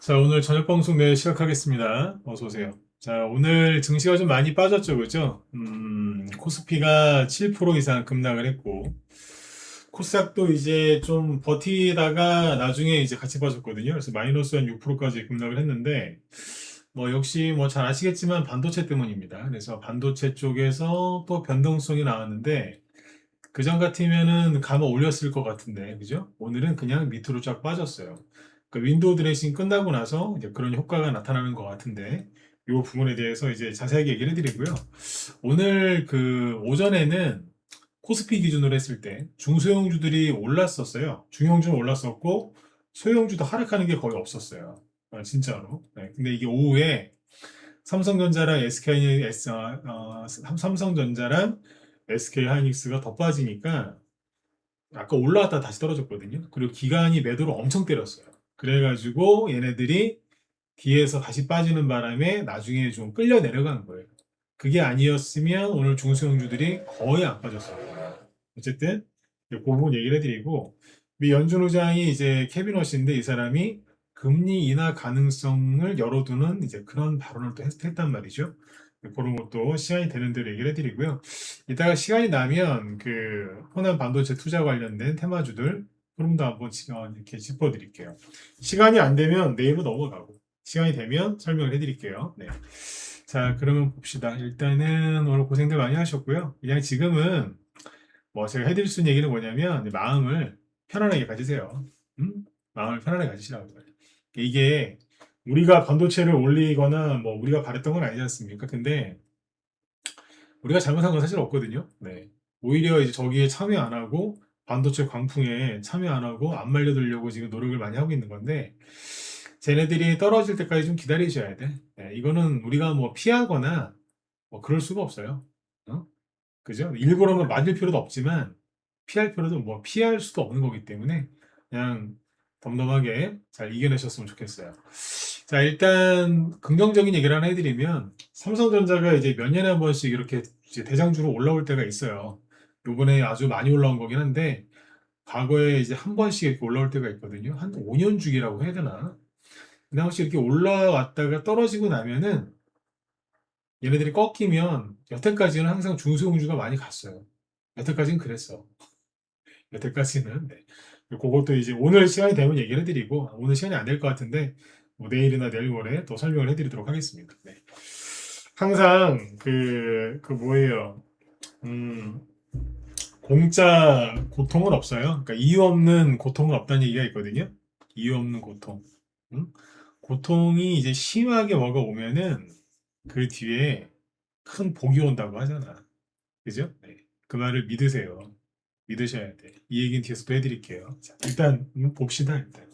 자, 오늘 저녁 방송 시작하겠습니다. 어서 오세요. 자, 오늘 증시가 좀 많이 빠졌죠, 그죠? 코스피가 7% 이상 급락을 했고, 코스닥도 이제 좀 버티다가 나중에 이제 같이 빠졌거든요. 그래서 마이너스 한 6%까지 급락을 했는데, 뭐 역시 뭐 잘 아시겠지만 반도체 때문입니다. 그래서 반도체 쪽에서 또 변동성이 나왔는데, 그전 같으면은 감아 올렸을 것 같은데, 그죠? 오늘은 그냥 밑으로 쫙 빠졌어요. 그 윈도우 드레싱 끝나고 나서 이제 그런 효과가 나타나는 것 같은데, 이 부분에 대해서 이제 자세하게 얘기를 해드리고요. 오늘 그 오전에는 코스피 기준으로 했을 때 중소형주들이 올랐었어요. 중형주는 올랐었고, 소형주도 하락하는 게 거의 없었어요. 진짜로. 네, 근데 이게 오후에 삼성전자랑 삼성전자랑 SK 하이닉스가 더 빠지니까 아까 올라왔다 다시 떨어졌거든요. 그리고 기관이 매도를 엄청 때렸어요. 그래가지고 얘네들이 뒤에서 다시 빠지는 바람에 나중에 좀 끌려 내려간 거예요. 그게 아니었으면 오늘 중소형주들이 거의 안 빠졌어요. 어쨌든 그 부분 얘기를 해드리고 미 연준 의장이 이제 케빈 워시인데 이 사람이 금리 인하 가능성을 열어두는 이제 그런 발언을 또 했단 말이죠. 그런 것도 시간이 되는 대로 얘기를 해드리고요. 이따가 시간이 나면 그 호남 반도체 투자 관련된 테마주들 흐름도 한번 이렇게 짚어드릴게요. 시간이 안 되면 네이버 넘어가고 시간이 되면 설명을 해드릴게요. 네. 자, 그러면 봅시다. 일단은 오늘 고생들 많이 하셨고요. 그냥 지금은 뭐 제가 해드릴 수 있는 얘기는 뭐냐면 마음을 편안하게 가지세요. 마음을 편안하게 가지시라고요. 이게 우리가 반도체를 올리거나 뭐 우리가 바랬던 건 아니지 않습니까? 근데 우리가 잘못한 건 사실 없거든요. 네. 오히려 이제 저기에 참여 안 하고 반도체 광풍에 참여 안 하고 안 말려들려고 지금 노력을 많이 하고 있는 건데 쟤네들이 떨어질 때까지 좀 기다리셔야 돼. 네, 이거는 우리가 뭐 피하거나 뭐 그럴 수가 없어요. 어? 그죠? 일부러는 맞을 필요도 없지만 피할 필요도 뭐 피할 수도 없는 거기 때문에 그냥 덤덤하게 잘 이겨내셨으면 좋겠어요. 자, 일단 긍정적인 얘기를 하나 해드리면 삼성전자가 이제 몇 년에 한 번씩 이렇게 이제 대장주로 올라올 때가 있어요. 요번에 아주 많이 올라온 거긴 한데 과거에 이제 한 번씩 이렇게 올라올 때가 있거든요. 한 5년 주기라고 해야 되나? 근데 혹시 이렇게 올라왔다가 떨어지고 나면은 얘네들이 꺾이면 여태까지는 항상 중소형주가 많이 갔어요. 여태까지는 그랬어. 여태까지는. 네. 그것도 이제 오늘 시간이 되면 얘기를 해드리고 오늘 시간이 안 될 것 같은데 뭐 내일이나 내일 모레 또 설명을 해드리도록 하겠습니다. 네. 항상 그 뭐예요? 음, 공짜 고통은 없어요. 그러니까 이유 없는 고통은 없다는 얘기가 있거든요. 이유 없는 고통. 음? 고통이 이제 심하게 뭐가 오면은 그 뒤에 큰 복이 온다고 하잖아. 그죠? 네. 그 말을 믿으세요. 믿으셔야 돼. 이 얘기는 뒤에서 또 해드릴게요. 자, 일단 봅시다. 일단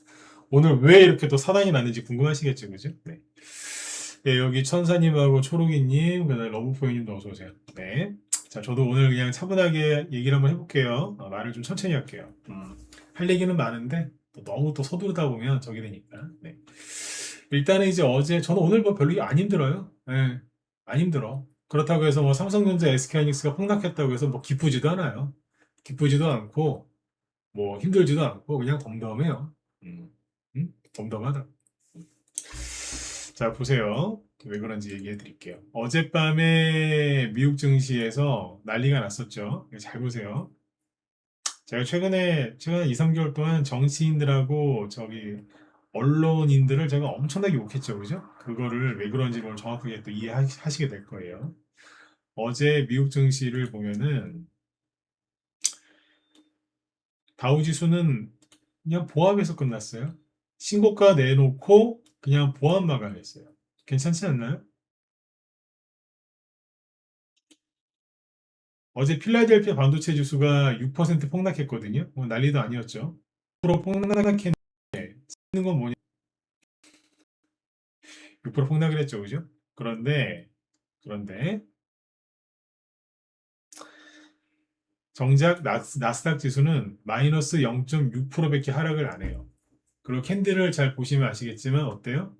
오늘 왜 이렇게 또 사단이 났는지 궁금하시겠죠, 그죠? 네. 네, 여기 천사님하고 초록이님, 그다음에 러브포이님도 어서 오세요. 네. 자, 저도 오늘 그냥 차분하게 얘기를 한번 해볼게요. 말을 좀 천천히 할게요. 할 얘기는 많은데 또 너무 또 서두르다 보면 저기 되니까. 네. 일단은 이제 어제 저는 오늘 뭐 별로 안 힘들어요. 네. 안 힘들어. 그렇다고 해서 뭐 삼성전자, SK하이닉스가 폭락했다고 해서 뭐 기쁘지도 않아요. 기쁘지도 않고 뭐 힘들지도 않고 그냥 덤덤해요. 음, 덤덤하다. 자, 보세요. 왜 그런지 얘기해 드릴게요. 어젯밤에 미국 증시에서 난리가 났었죠. 잘 보세요. 제가 최근 2, 3개월 동안 정치인들하고 저기 언론인들을 제가 엄청나게 욕했죠. 그죠? 그거를 왜 그런지 오늘 정확하게 또 이해하시게 될 거예요. 어제 미국 증시를 보면은 다우지수는 그냥 보합에서 끝났어요. 신고가 내놓고 그냥 보합 마감했어요. 괜찮지 않나요? 어제 필라델피아 반도체 지수가 6% 폭락했거든요. 뭐 난리도 아니었죠. 6% 폭락했는데 쓰는 건 뭐냐? 6% 폭락을 했죠, 그죠? 그런데 정작 나스닥 지수는 마이너스 0.6%밖에 하락을 안 해요. 그리고 캔들을 잘 보시면 아시겠지만 어때요?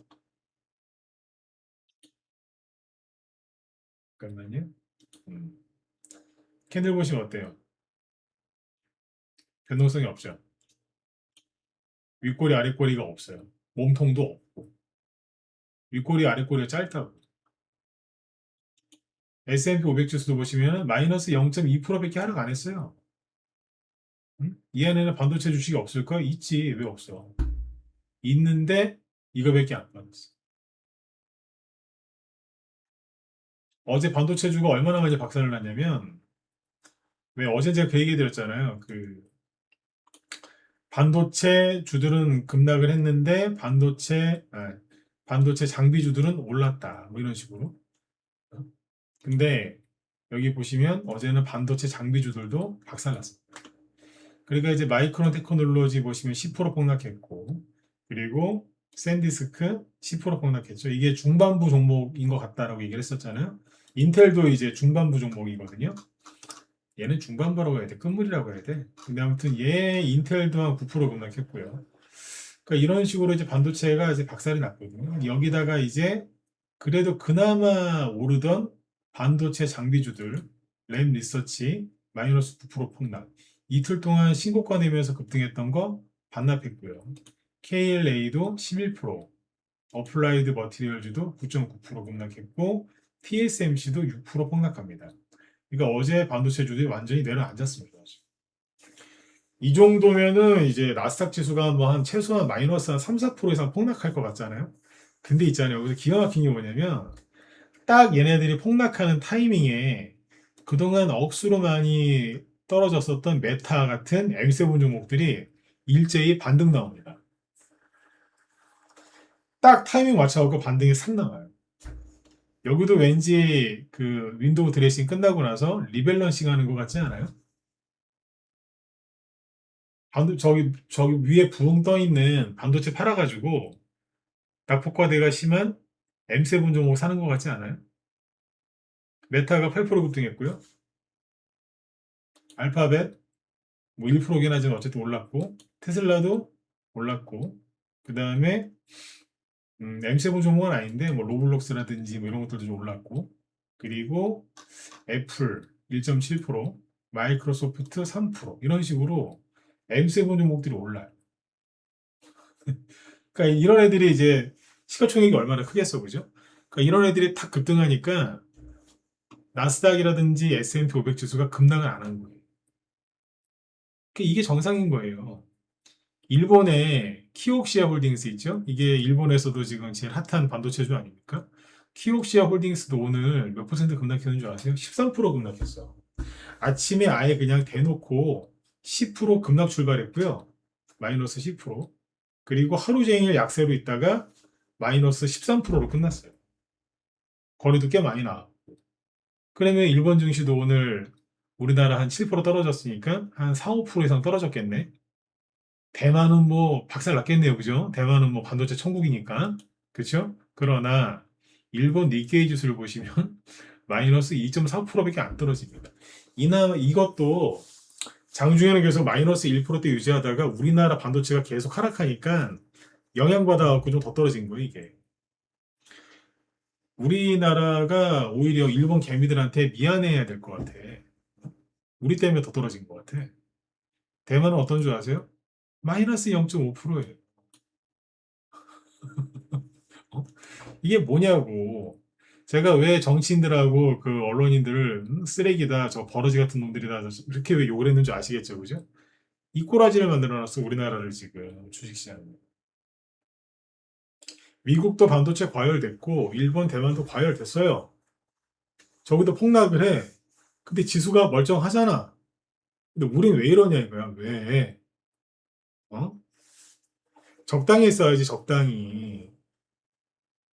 잠깐만요. 음. 캔들 보시면 어때요? 변동성이 없죠. 윗꼬리 아랫꼬리가 없어요. 몸통도 없고. 윗꼬리 아랫꼬리가 짧다고. S&P 500 지수도 보시면 마이너스 0.2%밖에 하락 안 했어요. 응? 이 안에는 반도체 주식이 없을까? 있지. 왜 없어? 있는데 이거밖에 안 받았어. 어제 반도체주가 얼마나 많이 박살을 났냐면, 왜 어제 제가 그 얘기 드렸잖아요. 그 반도체 주들은 급락을 했는데 반도체 장비주들은 올랐다. 뭐 이런 식으로. 근데 여기 보시면 어제는 반도체 장비주들도 박살났습니다. 그러니까 이제 마이크론 테크놀로지 보시면 10% 폭락했고, 그리고 샌디스크 10% 폭락했죠. 이게 중반부 종목인 것 같다라고 얘기를 했었잖아요. 인텔도 이제 중반부 종목이거든요. 얘는 중반부라고 해야 돼. 끝물이라고 해야 돼. 근데 아무튼 얘 인텔도 한 9% 급락했고요. 그러니까 이런 식으로 이제 반도체가 이제 박살이 났거든요. 여기다가 이제 그래도 그나마 오르던 반도체 장비주들, 램 리서치 마이너스 9% 폭락. 이틀 동안 신고가 내면서 급등했던 거 반납했고요. KLA도 11%, 어플라이드 머티리얼즈도 9.9% 급락했고, TSMC도 6% 폭락합니다. 그러니까 어제 반도체주들이 완전히 내려앉았습니다. 이 정도면은 이제 나스닥 지수가 뭐 한 최소한 마이너스 한 3, 4% 이상 폭락할 것 같잖아요. 근데 있잖아요. 여기서 기가 막힌 게 뭐냐면 딱 얘네들이 폭락하는 타이밍에 그동안 억수로 많이 떨어졌었던 메타 같은 M7 종목들이 일제히 반등 나옵니다. 딱 타이밍 맞춰갖고 반등이 싹 나와요. 여기도 왠지 그 윈도우 드레싱 끝나고 나서 리밸런싱 하는 것 같지 않아요? 저기 위에 부흥 떠 있는 반도체 팔아가지고 낙폭과대가 심한 M7 종목 사는 것 같지 않아요? 메타가 8% 급등했고요. 알파벳 뭐 1%긴 하지만 어쨌든 올랐고, 테슬라도 올랐고, 그 다음에 M7 종목은 아닌데 뭐 로블록스라든지 뭐 이런 것들도 좀 올랐고, 그리고 애플 1.7%, 마이크로소프트 3% 이런 식으로 M7 종목들이 올라요. 그러니까 이런 애들이 이제 시가총액이 얼마나 크겠어, 그죠? 그러니까 이런 애들이 탁 급등하니까 나스닥이라든지 S&P 500 지수가 급락을 안 하는 거예요. 그러니까 이게 정상인 거예요. 일본의 키옥시아 홀딩스 있죠? 이게 일본에서도 지금 제일 핫한 반도체주 아닙니까? 키옥시아 홀딩스도 오늘 몇 퍼센트 급락했는 줄 아세요? 13% 급락했어. 아침에 아예 그냥 대놓고 10% 급락 출발했고요. 마이너스 10%. 그리고 하루 종일 약세로 있다가 마이너스 13%로 끝났어요. 거리도 꽤 많이 나왔고. 그러면 일본 증시도 오늘 우리나라 한 7% 떨어졌으니까 한 4, 5% 이상 떨어졌겠네. 대만은 뭐 박살 났겠네요. 그죠? 대만은 뭐 반도체 천국이니까. 그렇죠? 그러나 일본 니케이 지수를 보시면 마이너스 2.4%밖에 안 떨어집니다. 이것도 장중에는 계속 마이너스 1%대 유지하다가 우리나라 반도체가 계속 하락하니까 영향받아갖고 좀 더 떨어진 거예요, 이게. 우리나라가 오히려 일본 개미들한테 미안해야 될 것 같아. 우리 때문에 더 떨어진 것 같아. 대만은 어떤 줄 아세요? 마이너스 0.5%예요. 이게 뭐냐고. 제가 왜 정치인들하고 그 언론인들을 쓰레기다, 저 버러지 같은 놈들이다, 이렇게 왜 욕을 했는지 아시겠죠, 그죠? 이 꼬라지를 만들어놨어, 우리나라를 지금 주식시장에. 미국도 반도체 과열됐고, 일본, 대만도 과열됐어요. 저기도 폭락을 해. 근데 지수가 멀쩡하잖아. 근데 우린 왜 이러냐 이거야, 왜? 어? 적당히 했어야지, 적당히.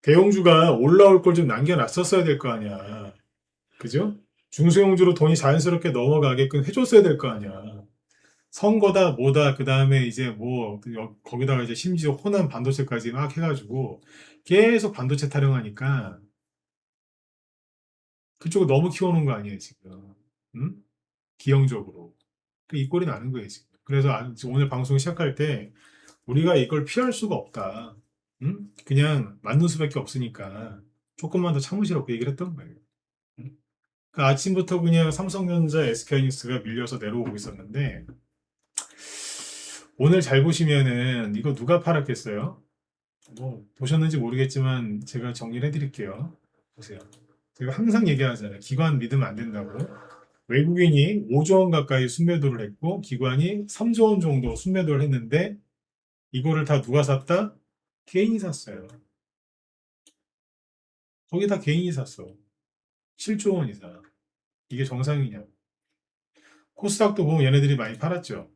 대형주가 올라올 걸 좀 남겨놨었어야 될 거 아니야. 그죠? 중소형주로 돈이 자연스럽게 넘어가게끔 해줬어야 될 거 아니야. 선거다, 뭐다, 그 다음에 이제 뭐, 거기다가 이제 심지어 호남 반도체까지 막 해가지고 계속 반도체 타령하니까 그쪽을 너무 키워놓은 거 아니에요, 지금. 응? 기형적으로. 이 꼴이 나는 거예요, 지금. 그래서 오늘 방송 시작할 때 우리가 이걸 피할 수가 없다. 응? 그냥 맞는 수밖에 없으니까 조금만 더 참으시라고 얘기를 했던 거예요. 응? 그 아침부터 그냥 삼성전자, SK하이닉스가 밀려서 내려오고 있었는데 오늘 잘 보시면은 이거 누가 팔았겠어요? 뭐 보셨는지 모르겠지만 제가 정리를 해드릴게요. 보세요. 제가 항상 얘기하잖아요. 기관 믿으면 안 된다고. 외국인이 5조 원 가까이 순매도를 했고 기관이 3조 원 정도 순매도를 했는데 이거를 다 누가 샀다? 개인이 샀어요. 거기 다 개인이 샀어. 7조 원 이상. 이게 정상이냐고. 코스닥도 보면 얘네들이 많이 팔았죠.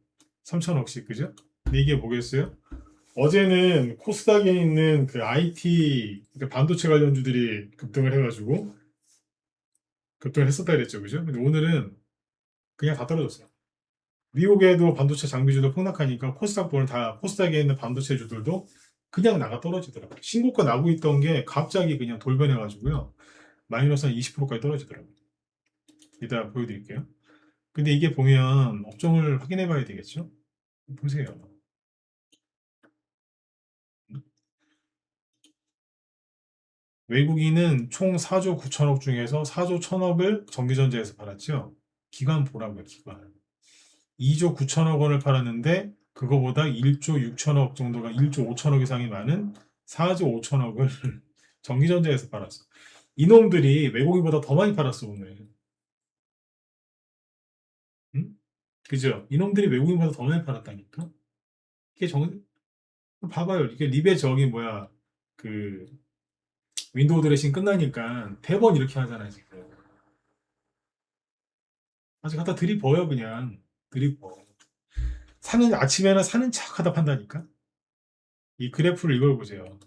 3천억씩, 그죠? 근데 이게 뭐겠어요? 어제는 코스닥에 있는 그 IT, 그러니까 반도체 관련주들이 급등을 해가지고, 급등을 했었다 그랬죠. 그죠? 근데 오늘은 그냥 다 떨어졌어요. 미국에도 반도체 장비주도 폭락하니까 코스닥 보는 다, 코스닥에 있는 반도체주들도 그냥 나가 떨어지더라고요. 신고가 나고 있던 게 갑자기 그냥 돌변해가지고요. 마이너스 한 20%까지 떨어지더라고요. 이따 보여드릴게요. 근데 이게 보면 업종을 확인해 봐야 되겠죠? 보세요. 외국인은 총 4조 9천억 중에서 4조 1천억을 전기전자에서 팔았죠. 기관 보라고요, 기관. 2조 9천억 원을 팔았는데 그거보다 1조 6천억 정도가 1조 5천억 이상이 많은 4조 5천억을 전기전자에서 팔았어. 이놈들이 외국인보다 더 많이 팔았어, 오늘. 응? 그죠? 이놈들이 외국인보다 더 많이 팔았다니까? 이게 봐봐요. 이게 립의 저기 뭐야, 그, 윈도우 드레싱 끝나니까 대번 이렇게 하잖아요, 지금. 아직 갖다 들이버요, 그냥. 들이버. 아침에는 사는 척 하다 판다니까? 이 그래프를 이걸 보세요.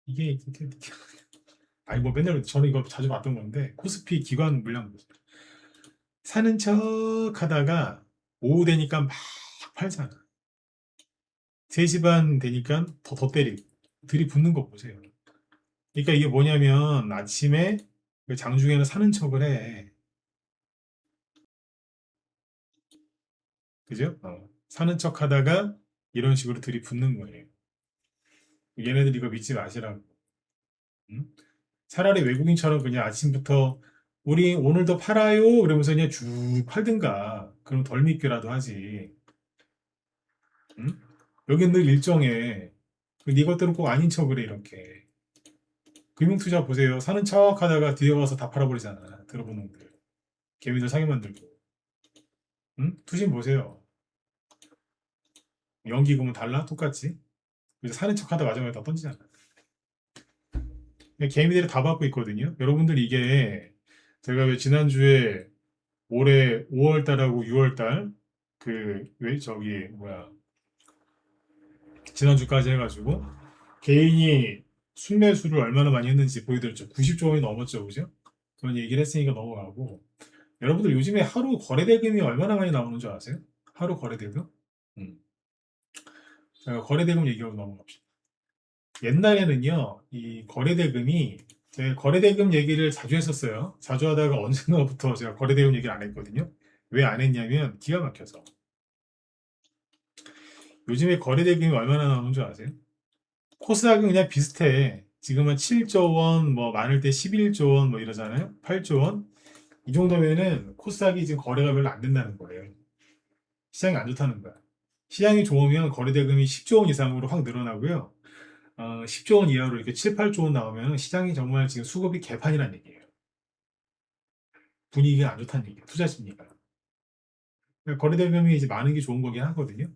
이게 아니, 뭐 맨날 저는 이거 자주 봤던 건데, 코스피 기관 물량 보세요. 사는 척 하다가 오후 되니까 막 팔잖아. 3시 반 되니까 더 때리고. 들이붓는 거 보세요. 그러니까 이게 뭐냐면 아침에 그 장중에는 사는 척을 해. 그죠? 사는 척 하다가 이런 식으로 들이붓는 거예요. 얘네들 이거 믿지 마시라고. 응? 차라리 외국인처럼 그냥 아침부터 우리 오늘도 팔아요 그러면서 그냥 쭉 팔든가 그럼 덜 믿기라도 하지. 응? 여긴 늘 일정해. 네 것들은 꼭 아닌 척을 해 이렇게. 금융투자 보세요. 사는 척 하다가 뒤에 와서 다 팔아버리잖아. 들어본 놈들. 개미들 사기 만들고. 응? 투신 보세요. 연기금은 달라? 똑같지? 그래서 사는 척 하다 마지막에 다 던지잖아. 개미들이 다 받고 있거든요. 여러분들 이게 제가 왜 지난주에 올해 5월 달하고 6월 달 그 왜 저기 뭐야 지난주까지 해가지고 개인이 순매수를 얼마나 많이 했는지 보여드렸죠. 90조 원이 넘었죠, 그죠? 그런 얘기를 했으니까 넘어가고 여러분들 요즘에 하루 거래 대금이 얼마나 많이 나오는 줄 아세요? 하루 거래 대금? 음. 제가 거래 대금 얘기하고 넘어갑시다. 옛날에는요, 이 거래 대금이 제가 거래 대금 얘기를 자주 했었어요. 자주 하다가 언젠가부터 제가 거래 대금 얘기를 안 했거든요. 왜 안 했냐면 기가 막혀서. 요즘에 거래 대금이 얼마나 나오는 줄 아세요? 코스닥은 그냥 비슷해. 지금은 7조 원, 뭐 많을 때 11조 원, 뭐 이러잖아요. 8조 원. 이 정도면은 코스닥이 지금 거래가 별로 안 된다는 거예요. 시장이 안 좋다는 거야. 시장이 좋으면 거래 대금이 10조 원 이상으로 확 늘어나고요. 10조 원 이하로 이렇게 7, 8조 원 나오면 시장이 정말 지금 수급이 개판이라는 얘기예요. 분위기가 안 좋다는 얘기예요. 투자 심리가. 그러니까 거래 대금이 이제 많은 게 좋은 거긴 하거든요.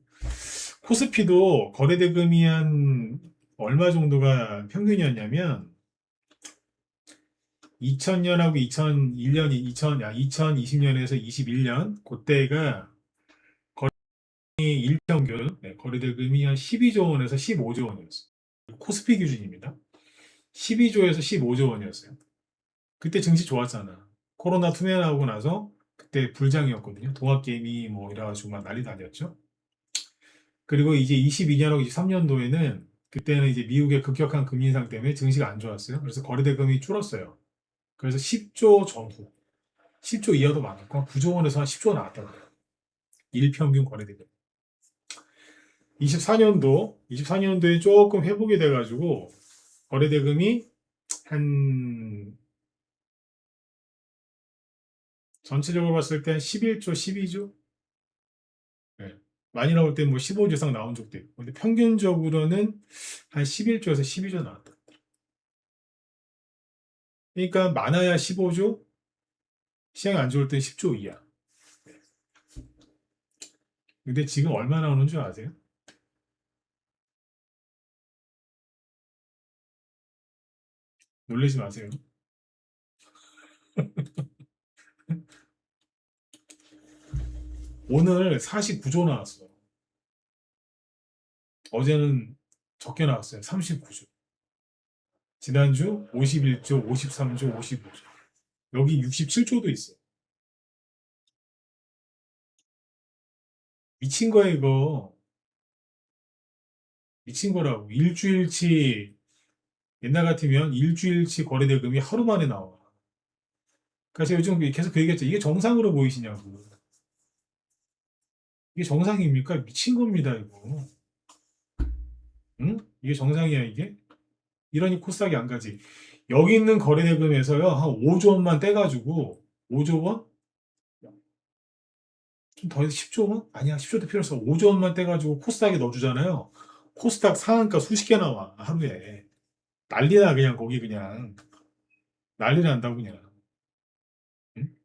코스피도 거래 대금이 한 얼마 정도가 평균이었냐면 2000년하고 2001년이 2020년에서 21년 그때가 일평균 거래대금이 한 12조 원에서 15조 원이었어요. 코스피 기준입니다. 12조에서 15조 원이었어요. 그때 증시 좋았잖아. 코로나 투명하고 나서 그때 불장이었거든요. 동학개미 뭐 이래가지고 막 난리 다녔죠. 그리고 이제 22년하고 23년도에는 그때는 이제 미국의 급격한 금리 인상 때문에 증시가 안 좋았어요. 그래서 거래대금이 줄었어요. 그래서 10조 전후, 10조 이하도 많았고 9조 원에서 한 10조 나왔다고 해요. 일평균 거래대금. 24년도에 조금 회복이 돼가지고 거래대금이 한 전체적으로 봤을 때 한 11조, 12조? 네. 많이 나올 때 뭐 15조 이상 나온 적도 있고. 근데 평균적으로는 한 11조에서 12조 나왔다. 그러니까 많아야 15조, 시장이 안 좋을 땐 10조 이하. 근데 지금 얼마 나오는 줄 아세요? 놀라지 마세요. 오늘 49조 나왔어. 어제는 적게 나왔어요. 39조. 지난주 51조, 53조, 55조. 여기 67조도 있어. 미친 거야, 이거. 미친 거라고. 일주일치, 옛날 같으면 일주일치 거래대금이 하루 만에 나와. 그래서 요즘 계속 그 얘기했죠. 이게 정상으로 보이시냐고. 이게 정상입니까? 미친 겁니다, 이거. 응? 이게 정상이야, 이게? 이러니 코스닥이 안 가지. 여기 있는 거래대금에서요, 한 5조 원만 떼가지고, 5조 원? 좀 더 해서 10조 원? 아니야, 10조도 필요 없어. 5조 원만 떼가지고 코스닥에 넣어주잖아요. 코스닥 상한가 수십 개 나와, 하루에. 난리나, 그냥, 거기 그냥. 난리 난다고, 그냥. 응?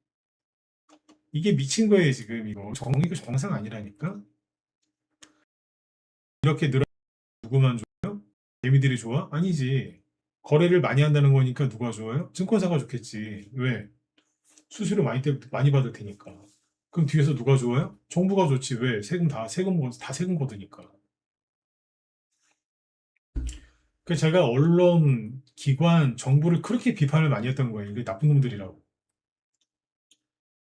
이게 미친 거예요, 지금, 이거. 이거 정상 아니라니까? 이렇게 늘어, 누구만 줘요? 개미들이 좋아? 아니지. 거래를 많이 한다는 거니까 누가 좋아요? 증권사가 좋겠지. 왜? 수수료 많이 받을 테니까. 그럼 뒤에서 누가 좋아요? 정부가 좋지. 왜? 다 세금 거드니까. 그 제가 언론, 기관, 정부를 그렇게 비판을 많이 했던 거예요. 이게 나쁜 놈들이라고.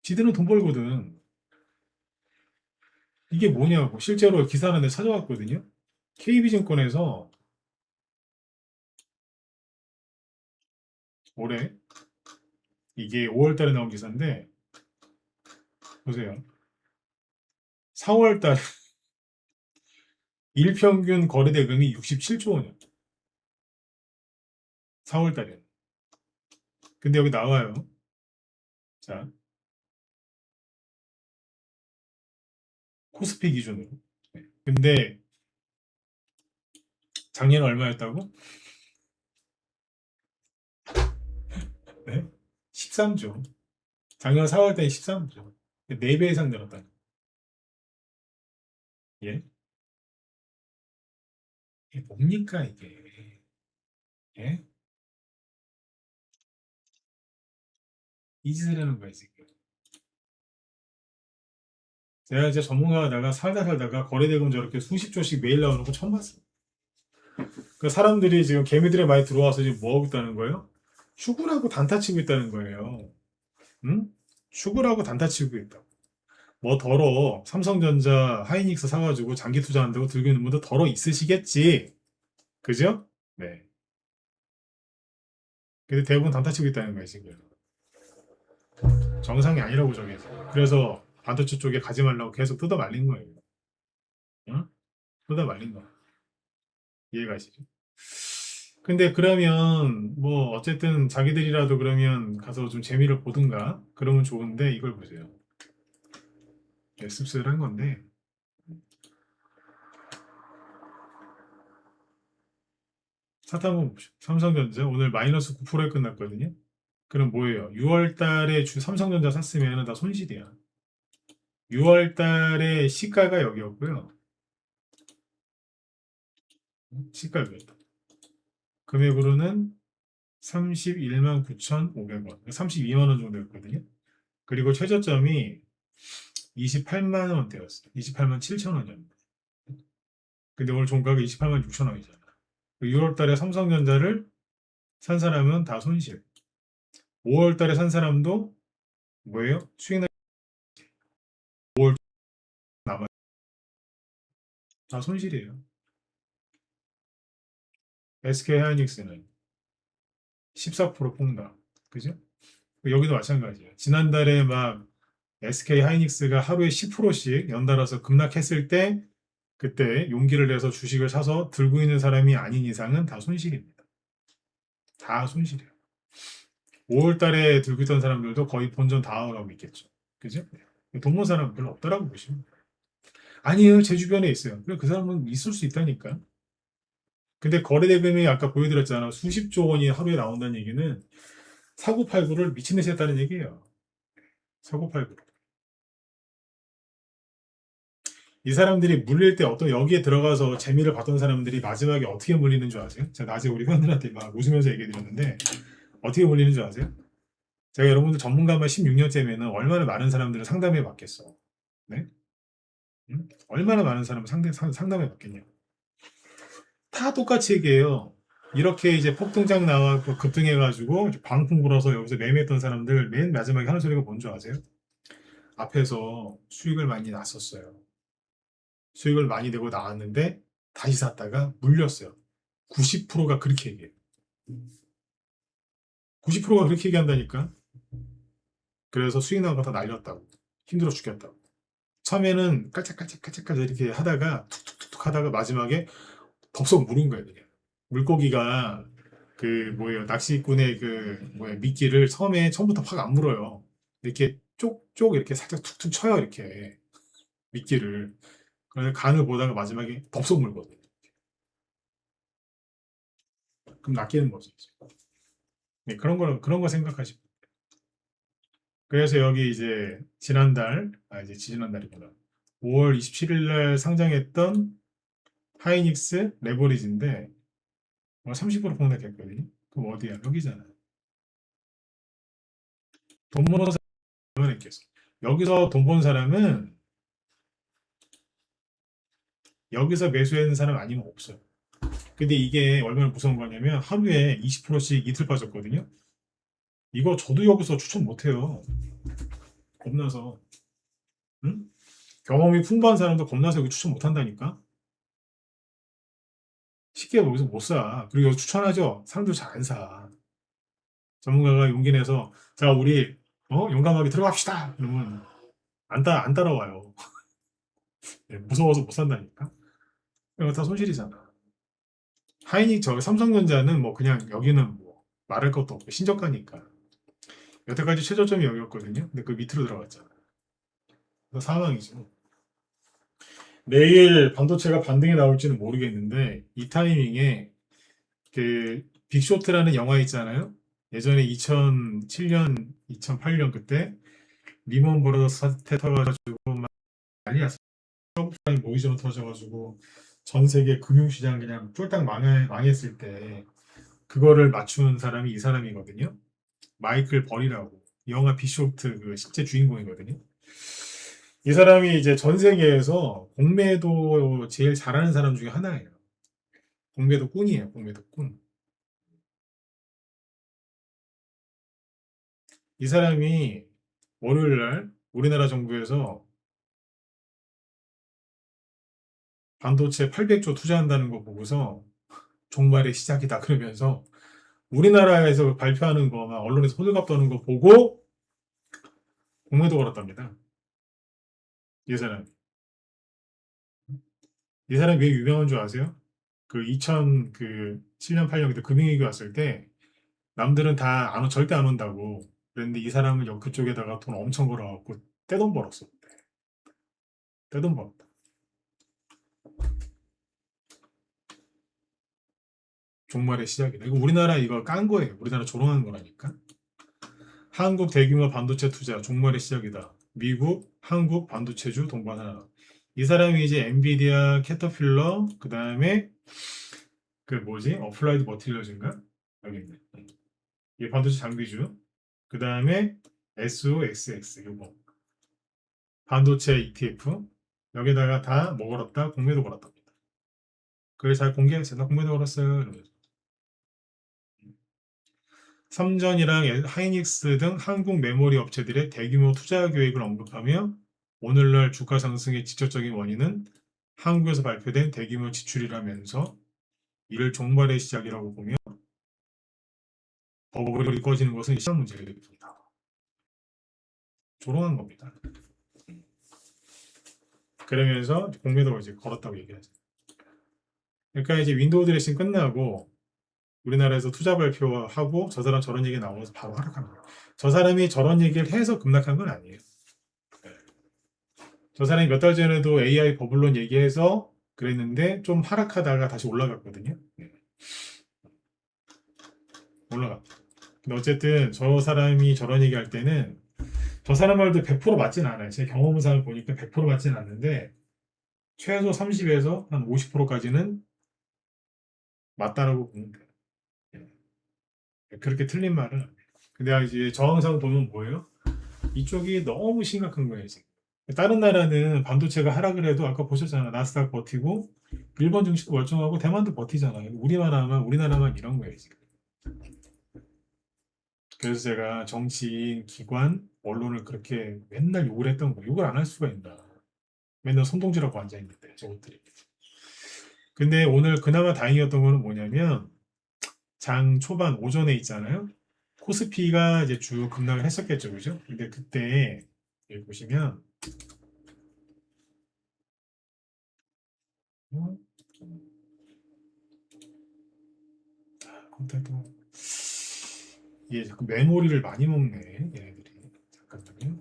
지들은 돈 벌거든. 이게 뭐냐고. 실제로 기사 하나 내가 찾아왔거든요. KB증권에서 올해, 이게 5월 달에 나온 기사인데, 보세요. 4월 달 일평균 거래대금이 67조 원이야. 4월 달에. 근데 여기 나와요. 자, 코스피 기준으로. 네. 근데 작년에 얼마였다고? 네? 13조. 작년 4월 달에 13조. 4배 이상 늘었다. 예? 이게 뭡니까, 이게. 예? 이 짓을 하는 거야, 지금. 제가 이제 전문가다가 살다가 거래대금 저렇게 수십 조씩 매일 나오는 거 처음 봤어요. 그 사람들이 지금 개미들이 많이 들어와서 지금 뭐 하고 있다는 거예요? 죽으라고 단타 치고 있다는 거예요. 응? 죽으라고 단타 치고 있다. 뭐 덜어 삼성전자 하이닉스 사가지고 장기 투자한다고 들고 있는 분도 덜어 있으시겠지. 그죠? 네. 근데 대부분 단타 치고 있다는 거예요, 지금. 정상이 아니라고 저기에서. 그래서 반도체 쪽에 가지 말라고 계속 뜯어 말린 거예요. 응? 뜯어 말린 거. 이해가시죠? 근데 그러면 뭐 어쨌든 자기들이라도 그러면 가서 좀 재미를 보든가 그러면 좋은데 이걸 보세요. 네, 씁쓸한 건데 차트 한번 보시죠. 삼성전자 오늘 마이너스 9%에 끝났거든요. 그럼 뭐예요? 6월 달에 삼성전자 샀으면 다 손실이야. 6월 달에 시가가 여기였고요. 시가였다. 금액으로는 31만 9,500원, 32만 원 정도였거든요. 그리고 최저점이 28만 원대였어요. 28만 7천 원이었는데. 근데 오늘 종가가 28만 6천 원이잖아. 6월 달에 삼성전자를 산 사람은 다 손실. 5월 달에 산 사람도 뭐예요? 수익 날 5월 남아 다 손실이에요. SK 하이닉스는 14% 폭락. 그죠? 여기도 마찬가지예요. 지난달에 막 SK 하이닉스가 하루에 10%씩 연달아서 급락했을 때 그때 용기를 내서 주식을 사서 들고 있는 사람이 아닌 이상은 다 손실입니다. 다 손실이에요. 5월 달에 들고 있던 사람들도 거의 본전 다 하고 있겠죠. 그죠? 돈 번 사람 별로 없더라고 보시면. 아니에요. 제 주변에 있어요. 그래, 그 사람은 있을 수 있다니까. 근데 거래 대금이 아까 보여드렸잖아. 수십조 원이 하루에 나온다는 얘기는 사고팔고를 미친 듯이 했다는 얘기예요. 사고팔고. 이 사람들이 물릴 때 어떤 여기에 들어가서 재미를 봤던 사람들이 마지막에 어떻게 물리는 줄 아세요? 제가 낮에 우리 회원들한테 막 웃으면서 얘기해 드렸는데 어떻게 물리는 줄 아세요? 제가 여러분들 전문가만 16년째면은 얼마나 많은 사람들을 상담해 봤겠어. 네? 응? 얼마나 많은 사람을 상담해 봤겠냐. 다 똑같이 얘기해요. 이렇게 이제 폭등장 나와서 급등해가지고 방풍 불어서 여기서 매매했던 사람들 맨 마지막에 하는 소리가 뭔 줄 아세요? 앞에서 수익을 많이 났었어요. 수익을 많이 내고 나왔는데 다시 샀다가 물렸어요. 90%가 그렇게 얘기해요. 90%가 그렇게 얘기한다니까. 그래서 수익 나온 거 다 날렸다고. 힘들어 죽겠다고. 처음에는 깔짝깔짝깔짝깔짝 이렇게 하다가 툭툭툭툭 하다가 마지막에 덥석 물은 거예요. 그냥. 물고기가 그 뭐예요, 낚시꾼의 그 뭐야 미끼를 처음부터 확 안 물어요. 이렇게 쪽쪽 이렇게 살짝 툭툭 쳐요, 이렇게 미끼를. 그래서 간을 보다가 마지막에 덥석 물거든요. 그럼 낚이는 거죠. 네, 그런 거 생각하시고. 그래서 여기 이제 이제 지난달이구나. 5월 27일 날 상장했던 하이닉스 레버리지인데 30% 폭락했거든요. 그럼 어디야? 여기잖아. 돈 버는 사람 얼마나 있겠어? 여기서 돈 번 사람은 여기서 매수하는 사람 아니면 없어요. 근데 이게 얼마나 무서운 거냐면 하루에 20%씩 이틀 빠졌거든요. 이거 저도 여기서 추천 못해요. 겁나서. 응? 경험이 풍부한 사람도 겁나서 여기 추천 못한다니까. 쉽게 여기서 못 사. 그리고 여기 추천하죠. 사람들 잘 안 사. 전문가가 용기 내서 자 우리 용감하게 들어갑시다. 그러면 안 따라와요. 네, 무서워서 못 산다니까. 이거 다 손실이잖아. 삼성전자는 뭐 그냥 여기는 뭐 말할 것도 없고 신저가니까. 여태까지 최저점이 여기였거든요. 근데 그 밑으로 들어갔잖아. 그래서 사망이죠. 내일 반도체가 반등이 나올지는 모르겠는데 이 타이밍에 그 빅쇼트라는 영화 있잖아요. 예전에 2007년, 2008년 그때 리먼 브라더스 사태 터가지고 막 난리 났어. 서브프라임 모의점 터져가지고 전 세계 금융시장 그냥 쫄딱 망했을 때 그거를 맞춘 사람이 이 사람이거든요. 마이클 버리라고. 이 영화 빅쇼트 그 실제 주인공이거든요. 이 사람이 이제 전 세계에서 공매도 제일 잘하는 사람 중에 하나예요. 공매도 꾼이에요. 공매도 꾼. 이 사람이 월요일 날 우리나라 정부에서 반도체 800조 투자한다는 거 보고서 종말의 시작이다 그러면서 우리나라에서 발표하는 거, 막 언론에서 호들갑 떠는 거 보고 공매도 걸었답니다. 이 사람. 이 사람이 왜 유명한 줄 아세요? 그 2007년 8년 그때 금융위기 왔을 때 남들은 절대 안 온다고. 그랬는데 이 사람은 그쪽에다가 돈 엄청 벌어갖고 떼돈 벌었어. 떼돈 벌었다. 종말의 시작이다. 이거 우리나라 이거 깐 거예요. 우리나라 조롱한 거라니까. 한국 대규모 반도체 투자 종말의 시작이다. 미국, 한국 반도체주 동반 하나. 이 사람이 이제 엔비디아, 캐터필러, 그 다음에 그 뭐지? 어플라이드 머티리얼즈인가? 여기 있네. 이게 반도체 장비주. 그 다음에 SOXX 요거. 반도체 ETF. 여기다가 다 뭐 걸었다? 공매도 걸었답니다. 그걸 잘 공개했어요. 나 공매도 걸었어요. 이러면서. 삼전이랑 하이닉스 등 한국 메모리 업체들의 대규모 투자 계획을 언급하며 오늘날 주가 상승의 직접적인 원인은 한국에서 발표된 대규모 지출이라면서 이를 종말의 시작이라고 보며 버블이 꺼지는 것은 시장 문제가 되겠습니다. 조롱한 겁니다. 그러면서 공매도를 이제 걸었다고 얘기하죠. 그러니까 이제 윈도우 드레싱 끝나고 우리나라에서 투자 발표하고 저 사람 저런 얘기 나오면서 바로 하락합니다. 저 사람이 저런 얘기를 해서 급락한 건 아니에요. 저 사람이 몇 달 전에도 AI 버블론 얘기해서 그랬는데 좀 하락하다가 다시 올라갔거든요. 올라가. 근데 어쨌든 저 사람이 저런 얘기할 때는 저 사람 말도 100% 맞진 않아요. 제 경험상을 보니까 100% 맞진 않는데 최소 30에서 한 50%까지는 맞다라고 보면 돼요. 그렇게 틀린 말은 안 돼요. 근데 이제 저항상 보면 뭐예요? 이쪽이 너무 심각한 거예요, 지금. 다른 나라는 반도체가 하락을 해도 아까 보셨잖아요. 나스닥 버티고 일본 증시도 멀쩡하고 대만도 버티잖아요. 우리나라만 이런 거예요, 지금. 그래서 제가 정치인, 기관, 언론을 그렇게 맨날 욕을 했던 거 욕을 안 할 수가 있나. 맨날 손동질하고 앉아있는데 저것들이. 근데 오늘 그나마 다행이었던 거는 뭐냐면 장 초반 오전에 있잖아요. 코스피가 이제 쭉 급락을 했었겠죠, 그죠? 근데 그때 여기 보시면 어? 콘텐츠 얘 자꾸 메모리를 많이 먹네, 얘네들이. 잠깐만요.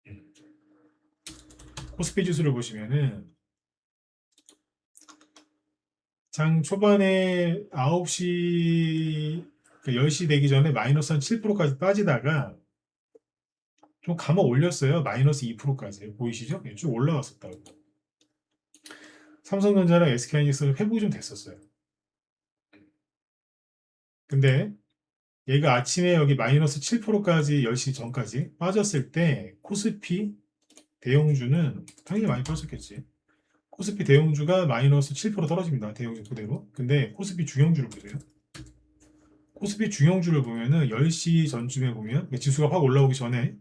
음. 코스피 지수를 보시면은 장 초반에 9시, 10시 되기 전에 마이너스 한 7%까지 빠지다가 좀 감아 올렸어요. 마이너스 2%까지. 보이시죠? 쭉 올라왔었다고. 삼성전자랑 SK하이닉스는 회복이 좀 됐었어요. 근데 얘가 아침에 여기 마이너스 7%까지 10시 전까지 빠졌을 때 코스피 대형주는 당연히 많이 빠졌겠지. 코스피 대형주가 마이너스 7% 떨어집니다. 대형주 그대로. 근데 코스피 중형주를 보세요. 코스피 중형주를 보면은 10시 전쯤에 보면 지수가 확 올라오기 전에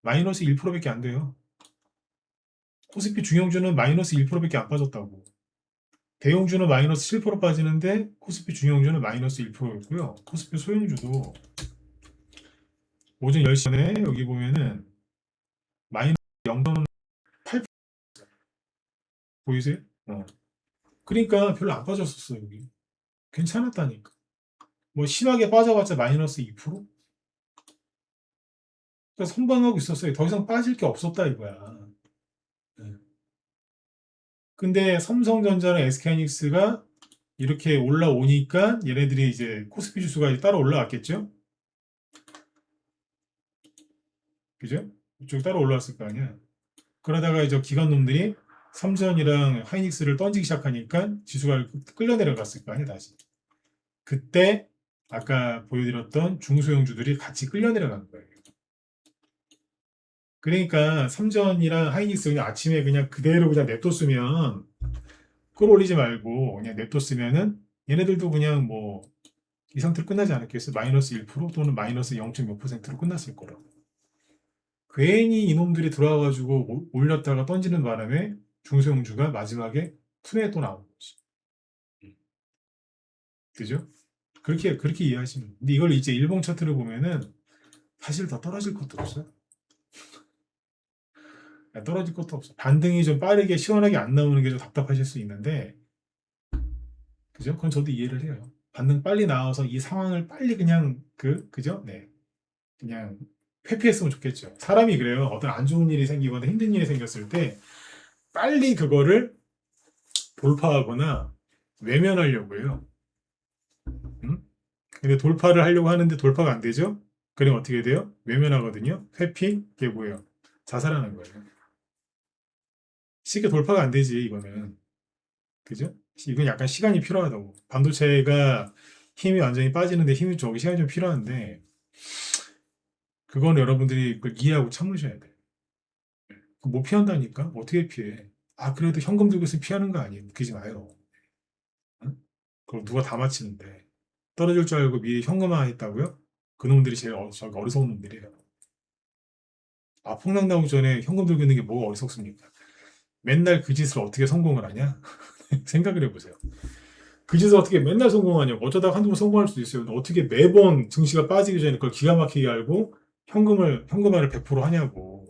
마이너스 1%밖에 안 돼요. 코스피 중형주는 마이너스 1%밖에 안 빠졌다고. 대형주는 마이너스 7% 빠지는데 코스피 중형주는 마이너스 1%였고요. 코스피 소형주도 오전 10시 전에 여기 보면은 마이너스 0.8% 보이세요? 그러니까 별로 안 빠졌었어요, 여기. 괜찮았다니까. 뭐 심하게 빠져봤자 마이너스 2%? 그러니까 선방하고 있었어요. 더 이상 빠질 게 없었다 이거야. 네. 근데 삼성전자랑 SK하이닉스가 이렇게 올라오니까 얘네들이 이제 코스피 지수가 이제 따라 올라왔겠죠? 그죠? 이쪽 따라 올라왔을 거 아니야. 그러다가 이제 기관 놈들이 삼전이랑 하이닉스를 던지기 시작하니까 지수가 끌려 내려갔을 거 아니야, 다시. 그때 아까 보여드렸던 중소형주들이 같이 끌려 내려간 거예요. 그러니까 삼전이랑 하이닉스 그냥 아침에 그냥 그대로 그냥 냅뒀으면 끌어올리지 말고 그냥 냅뒀으면은 얘네들도 그냥 뭐 이 상태로 끝나지 않았겠어요? 마이너스 1% 또는 마이너스 0.몇 %로 끝났을 거라고. 괜히 이놈들이 들어와가지고 올렸다가 던지는 바람에 중소형주가 마지막에 툰에 또 나온 거지. 그죠? 그렇게 이해하시면. 근데 이걸 이제 일봉 차트를 보면은 사실 더 떨어질 것도 없어요. 떨어질 것도 없어. 반등이 좀 빠르게 시원하게 안 나오는 게 좀 답답하실 수 있는데, 그죠? 그건 저도 이해를 해요. 반등 빨리 나와서 이 상황을 빨리 그냥 그죠? 네, 그냥 회피했으면 좋겠죠. 사람이 그래요. 어떤 안 좋은 일이 생기거나 힘든 일이 생겼을 때 빨리 그거를 돌파하거나 외면하려고 해요. 음? 근데 돌파를 하려고 하는데 돌파가 안 되죠? 그럼 어떻게 돼요? 외면하거든요. 회피, 이게 뭐예요? 자살하는 거예요. 쉽게 돌파가 안 되지, 이거는. 그죠? 이건 약간 시간이 필요하다고. 반도체가 힘이 완전히 빠지는데 힘이 저기 시간이 좀 필요한데, 그건 여러분들이 그걸 이해하고 참으셔야 돼요. 못 피한다니까? 어떻게 피해? 아, 그래도 현금 들고 있으면 피하는 거 아니에요? 웃기지 마요. 응? 그걸 누가 다 맞히는데. 떨어질 줄 알고 미리 현금화 했다고요? 그놈들이 제일 어리석은 놈들이에요. 아, 폭락 나오기 전에 현금 들고 있는 게 뭐가 어리석습니까? 맨날 그 짓을 어떻게 성공을 하냐? 생각을 해보세요. 그 짓을 어떻게 맨날 성공하냐고. 어쩌다가 한두 번 성공할 수도 있어요. 근데 어떻게 매번 증시가 빠지기 전에 그걸 기가 막히게 알고 현금화를 100% 하냐고.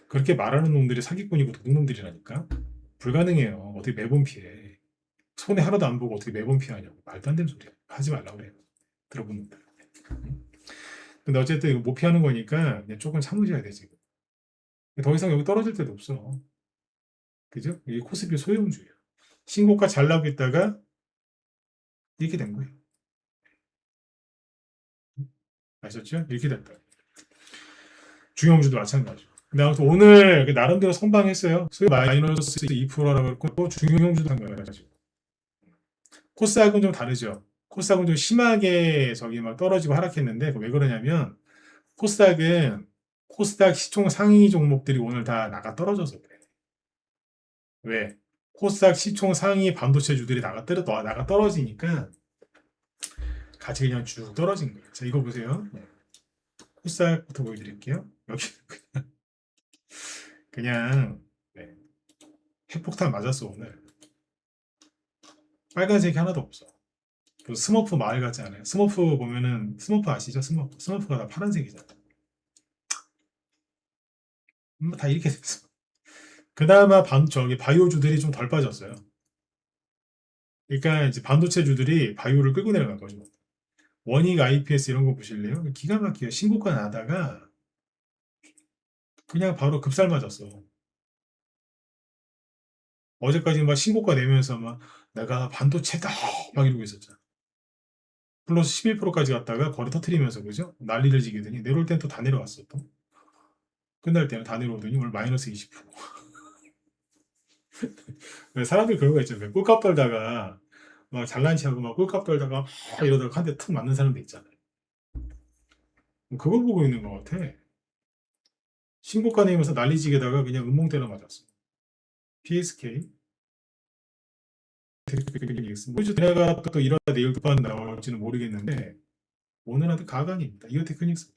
그렇게 말하는 놈들이 사기꾼이고 도둑놈들이라니까. 불가능해요. 어떻게 매번 피해. 손에 하나도 안 보고 어떻게 매번 피하냐고. 말도 안 되는 소리야. 하지 말라고 그래요. 들어본 놈들. 근데 어쨌든 이거 못 피하는 거니까 조금 참으셔야 돼, 지금. 더 이상 여기 떨어질 데도 없어. 그죠? 이게 코스피 소형주예요. 신고가 잘 나오고 있다가 이렇게 된 거예요. 아셨죠? 이렇게 됐다. 중형주도 마찬가지죠. 근데 아무튼 오늘 나름대로 선방했어요. 수요 마이너스 2%라고 했고 중형주도 상관없어요. 코스닥은 좀 다르죠. 코스닥은 좀 심하게 저기 막 떨어지고 하락했는데 왜 그러냐면 코스닥은 코스닥 시총 상위 종목들이 오늘 다 나가 떨어져서 그래. 왜? 코스닥 시총 상위 반도체주들이 나가 떨어지니까 같이 그냥 쭉 떨어진 거예요. 자, 이거 보세요. 코스닥부터 보여드릴게요. 여기 그냥 네. 핵폭탄 맞았어 오늘. 빨간색이 하나도 없어. 그 스머프 마을 같지 않아요? 스머프 보면은 스머프 아시죠? 스머프가 다 파란색이잖아. 다 이렇게 됐어. 그나마 저기 바이오주들이 좀 덜 빠졌어요. 그러니까 이제 반도체주들이 바이오를 끌고 내려간 거죠. 원익 IPS 이런 거 보실래요? 기가 막히게 신고가 나다가 그냥 바로 급살 맞았어. 어제까지 막 신고가 내면서 막 내가 반도체다 막 이러고 있었잖아. 플러스 11%까지 갔다가 거리 터트리면서 그죠? 난리를 지기더니 내려올 땐 또 다 내려왔어 또. 끝날 때는 다 내려오더니 오늘 마이너스 20%. 사람들이 그런 거 있잖아요. 꿀값 떨다가 막 잘난 체하고 막 꿀값 떨다가 막 이러다가 한 대 툭 맞는 사람도 있잖아요. 그걸 보고 있는 것 같아. 신고가 내면서 난리지게다가 그냥 음몽 때려 맞았어. PSK. 내가 또 이러다 내일 급반 나올지는 모르겠는데 오늘한테 가강입니다. 이거 테크닉스.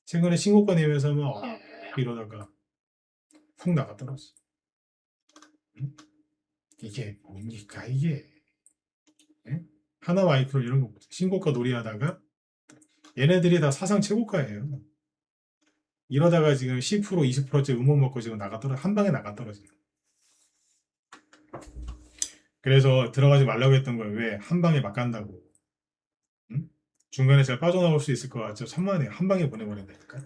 최근에 신고가 내면서 막 이러다가 훅 나가 떨어졌어. 이게 뭡니까 이게? 예? 하나 마이크로 이런 거 보세요. 신고가 놀이하다가 얘네들이 다 사상 최고가예요. 이러다가 지금 10% 20%째 음모 먹고 지금 한 방에 나가 떨어지는. 그래서 들어가지 말라고 했던 거예요. 왜? 한 방에 막 간다고. 응? 중간에 제가 빠져나올 수 있을 것 같죠? 천만에 한 방에 보내버린다니까.